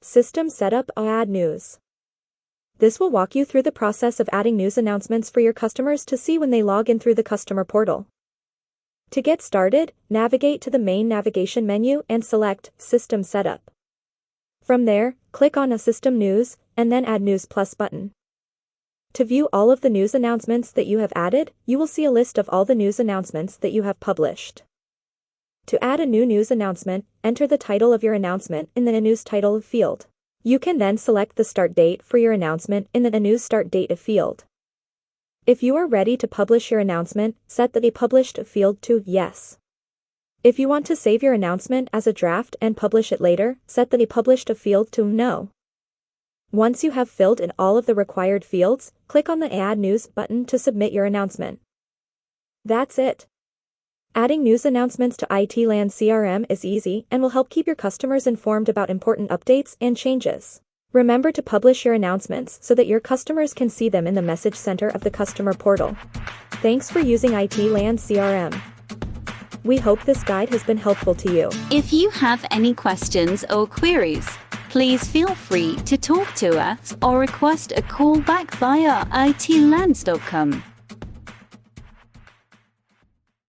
System Setup. Add news. This will walk you through the process of adding news announcements for your customers to see when they log in through the customer portal. To get started, navigate to the main navigation menu and select System Setup. From there, click on a System News, and then Add News Plus button. To view all of the news announcements that you have added, you will see a list of all the news announcements that you have published. To add a new news announcement, enter the title of your announcement in the News Title field. You can then select the start date for your announcement in the News Start Date field. If you are ready to publish your announcement, set the Published field to Yes. If you want to save your announcement as a draft and publish it later, set the Published field to No. Once you have filled in all of the required fields, click on the Add News button to submit your announcement. That's it. Adding news announcements to IT-LAN CRM is easy and will help keep your customers informed about important updates and changes. Remember to publish your announcements so that your customers can see them in the message center of the customer portal. Thanks for using IT-LAN CRM. We hope this guide has been helpful to you. If you have any questions or queries, please feel free to talk to us or request a call back via itlans.com.